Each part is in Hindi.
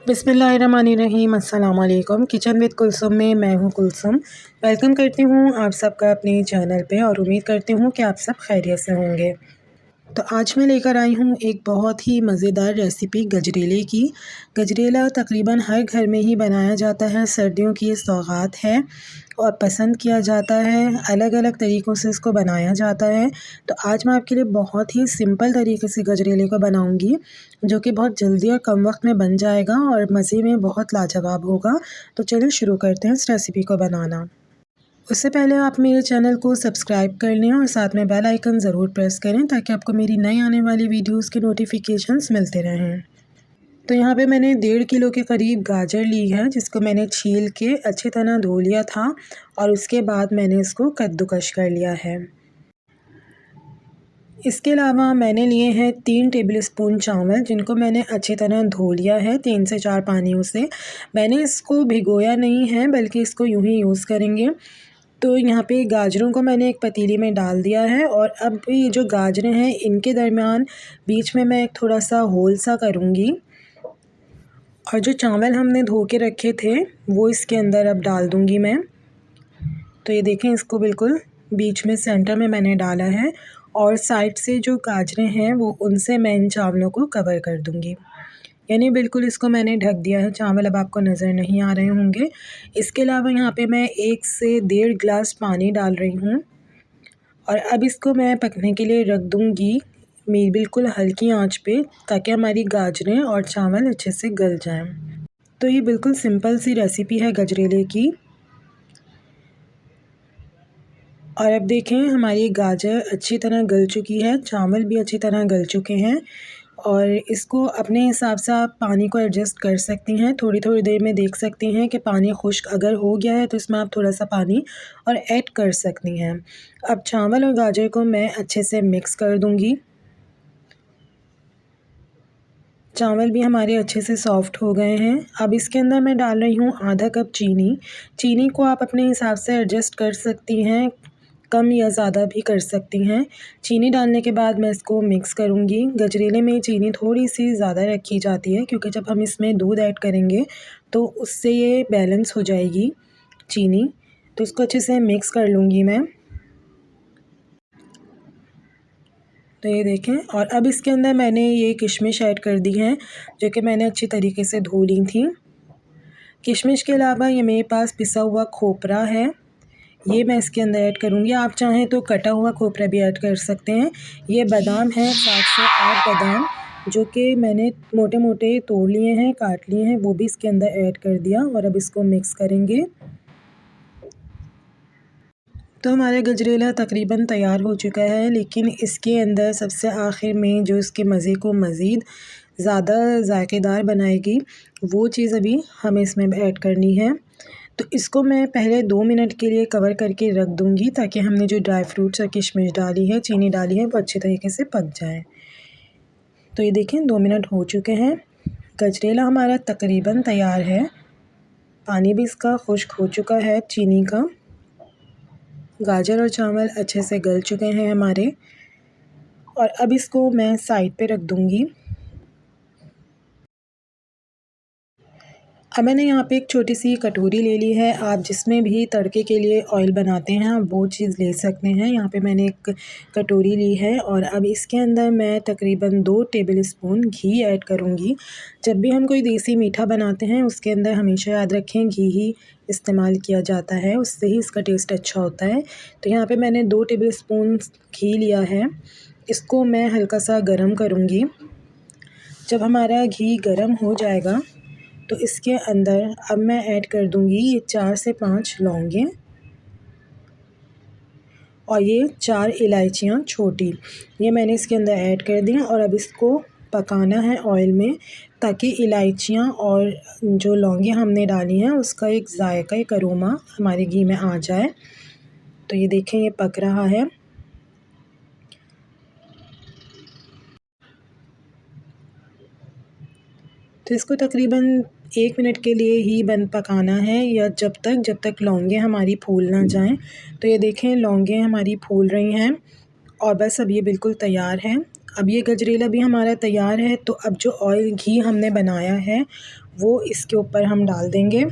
बिस्मिल्लाहिर्रहमानिर्रहीम। अस्सलाम वालेकुम। किचन विद कुलसुम में मैं हूँ कुलसुम। वेलकम करती हूँ आप सबका अपने चैनल पे और उम्मीद करती हूँ कि आप सब खैरियत से होंगे। तो आज मैं लेकर आई हूँ एक बहुत ही मज़ेदार रेसिपी गजरेले की। गजरेला तकरीबन हर घर में ही बनाया जाता है, सर्दियों की ये सौगात है और पसंद किया जाता है। अलग अलग तरीक़ों से इसको बनाया जाता है। तो आज मैं आपके लिए बहुत ही सिंपल तरीके से गजरेले को बनाऊंगी, जो कि बहुत जल्दी और कम वक्त में बन जाएगा और मज़े में बहुत लाजवाब होगा। तो चलिए शुरू करते हैं इस रेसिपी को बनाना। उससे पहले आप मेरे चैनल को सब्सक्राइब कर लें और साथ में बेल आइकन ज़रूर प्रेस करें ताकि आपको मेरी नई आने वाली वीडियोस के नोटिफिकेशंस मिलते रहें। तो यहाँ पे मैंने 1.5 किलो के करीब गाजर ली है, जिसको मैंने छील के अच्छी तरह धो लिया था और उसके बाद मैंने इसको कद्दूकश कर लिया है। इसके अलावा मैंने लिए हैं 3 टेबलस्पून चावल, जिनको मैंने अच्छी तरह धो लिया है 3 से 4 पानियों से। मैंने इसको भिगोया नहीं है, बल्कि इसको यूँ ही यूज़ करेंगे। तो यहाँ पे गाजरों को मैंने एक पतीली में डाल दिया है और अब ये जो गाजरें हैं इनके दरमियान बीच में मैं एक थोड़ा सा होल सा करूँगी और जो चावल हमने धो के रखे थे वो इसके अंदर अब डाल दूँगी मैं। तो ये देखें, इसको बिल्कुल बीच में सेंटर में मैंने डाला है और साइड से जो गाजरें हैं वो उनसे मैं इन चावलों को कवर कर दूँगी। यानी बिल्कुल इसको मैंने ढक दिया है। चावल अब आपको नज़र नहीं आ रहे होंगे। इसके अलावा यहाँ पे मैं 1 से 1.5 गिलास पानी डाल रही हूँ और अब इसको मैं पकने के लिए रख दूँगी बिल्कुल हल्की आंच पे, ताकि हमारी गाजरें और चावल अच्छे से गल जाएं। तो ये बिल्कुल सिंपल सी रेसिपी है गजरेले की। और अब देखें, हमारी गाजर अच्छी तरह गल चुकी है, चावल भी अच्छी तरह गल चुके हैं और इसको अपने हिसाब से आप पानी को एडजस्ट कर सकती हैं। थोड़ी थोड़ी देर में देख सकती हैं कि पानी खुश्क अगर हो गया है तो इसमें आप थोड़ा सा पानी और ऐड कर सकती हैं। अब चावल और गाजर को मैं अच्छे से मिक्स कर दूंगी। चावल भी हमारे अच्छे से सॉफ़्ट हो गए हैं। अब इसके अंदर मैं डाल रही हूँ आधा कप चीनी। चीनी को आप अपने हिसाब से एडजस्ट कर सकती हैं, कम या ज़्यादा भी कर सकती हैं। चीनी डालने के बाद मैं इसको मिक्स करूँगी। गजरेले में चीनी थोड़ी सी ज़्यादा रखी जाती है, क्योंकि जब हम इसमें दूध ऐड करेंगे तो उससे ये बैलेंस हो जाएगी चीनी। तो इसको अच्छे से मिक्स कर लूँगी मैं। तो ये देखें, और अब इसके अंदर मैंने ये किशमिश ऐड कर दी हैं, जो कि मैंने अच्छी तरीके से धो ली थी। किशमिश के अलावा ये मेरे पास पिसा हुआ खोपरा है, ये मैं इसके अंदर ऐड करूँगी। आप चाहें तो कटा हुआ खोपरा भी ऐड कर सकते हैं। ये बादाम है, 7 से 8 बादाम, जो कि मैंने मोटे मोटे तोड़ लिए हैं, काट लिए हैं, वो भी इसके अंदर ऐड कर दिया और अब इसको मिक्स करेंगे। तो हमारा गजरेला तकरीबन तैयार हो चुका है, लेकिन इसके अंदर सबसे आखिर में जो इसके मज़े को मज़ीद ज़्यादा ज़ायकेदार बनाएगी वो चीज़ अभी हमें इसमें ऐड करनी है। तो इसको मैं पहले 2 मिनट के लिए कवर करके रख दूँगी, ताकि हमने जो ड्राई फ्रूट्स और किशमिश डाली है, चीनी डाली है, वो अच्छे तरीके से पक जाए। तो ये देखें, 2 मिनट हो चुके हैं। गजरेला हमारा तकरीबन तैयार है। पानी भी इसका खुश्क हो चुका है चीनी का। गाजर और चावल अच्छे से गल चुके हैं हमारे, और अब इसको मैं साइड पे रख दूँगी। अब मैंने यहाँ पे एक छोटी सी कटोरी ले ली है। आप जिसमें भी तड़के के लिए ऑयल बनाते हैं आप वो चीज़ ले सकते हैं। यहाँ पे मैंने एक कटोरी ली है और अब इसके अंदर मैं तकरीबन 2 टेबलस्पून घी ऐड करूँगी। जब भी हम कोई देसी मीठा बनाते हैं उसके अंदर हमेशा याद रखें घी ही इस्तेमाल किया जाता है, उससे ही इसका टेस्ट अच्छा होता है। तो यहाँ पे मैंने 2 टेबलस्पून घी लिया है, इसको मैं हल्का सा गर्म करूँगी। जब हमारा घी गर्म हो जाएगा तो इसके अंदर अब मैं ऐड कर दूँगी ये 4 से 5 लौंगे और ये 4 इलायचियाँ छोटी, ये मैंने इसके अंदर ऐड कर दी हैं और अब इसको पकाना है ऑयल में, ताकि इलायचियाँ और जो लौंगे हमने डाली हैं उसका एक जायका, एक अरोमा हमारे घी में आ जाए। तो ये देखें, ये पक रहा है। तो इसको तकरीबन 1 मिनट के लिए ही पकाना है, या जब तक लौंगे हमारी फूल ना जाएं। तो ये देखें, लौंगे हमारी फूल रही हैं और बस अब ये बिल्कुल तैयार है। अब ये गजरेला भी हमारा तैयार है। तो अब जो ऑयल घी हमने बनाया है वो इसके ऊपर हम डाल देंगे।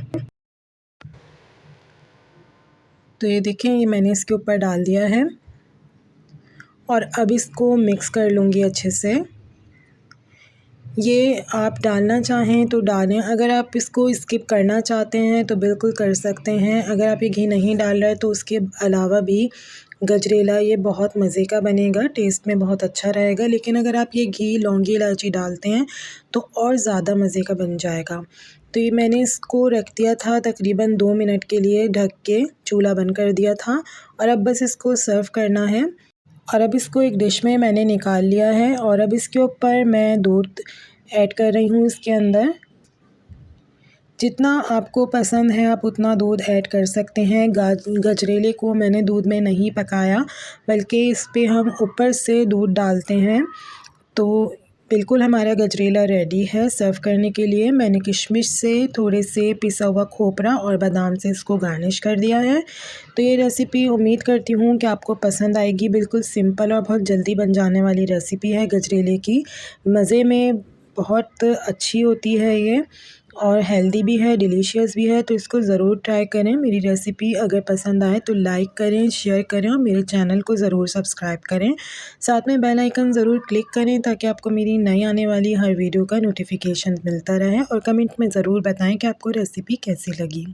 तो ये देखें, ये मैंने इसके ऊपर डाल दिया है और अब इसको मिक्स कर लूँगी अच्छे से। ये आप डालना चाहें तो डालें, अगर आप इसको स्किप करना चाहते हैं तो बिल्कुल कर सकते हैं। अगर आप ये घी नहीं डाल रहे तो उसके अलावा भी गजरेला ये बहुत मज़े का बनेगा, टेस्ट में बहुत अच्छा रहेगा। लेकिन अगर आप ये घी, लौंगी, इलायची डालते हैं तो और ज़्यादा मज़े का बन जाएगा। तो ये मैंने इसको रख दिया था तकरीबन 2 मिनट के लिए ढक के, चूल्हा बंद कर दिया था और अब बस इसको सर्व करना है। और अब इसको एक डिश में मैंने निकाल लिया है और अब इसके ऊपर मैं दूध ऐड कर रही हूँ इसके अंदर। जितना आपको पसंद है आप उतना दूध ऐड कर सकते हैं। गजरेले को मैंने दूध में नहीं पकाया, बल्कि इस पे हम ऊपर से दूध डालते हैं। तो बिल्कुल हमारा गजरेला रेडी है सर्व करने के लिए। मैंने किशमिश से, थोड़े से पिसा हुआ खोपरा और बादाम से इसको गार्निश कर दिया है। तो ये रेसिपी उम्मीद करती हूँ कि आपको पसंद आएगी। बिल्कुल सिंपल और बहुत जल्दी बन जाने वाली रेसिपी है गजरेले की। मज़े में बहुत अच्छी होती है ये और हेल्दी भी है, डिलीशियस भी है। तो इसको ज़रूर ट्राई करें। मेरी रेसिपी अगर पसंद आए तो लाइक करें, शेयर करें और मेरे चैनल को ज़रूर सब्सक्राइब करें। साथ में बेल आइकन ज़रूर क्लिक करें ताकि आपको मेरी नई आने वाली हर वीडियो का नोटिफिकेशन मिलता रहे। और कमेंट में ज़रूर बताएं कि आपको रेसिपी कैसी लगी।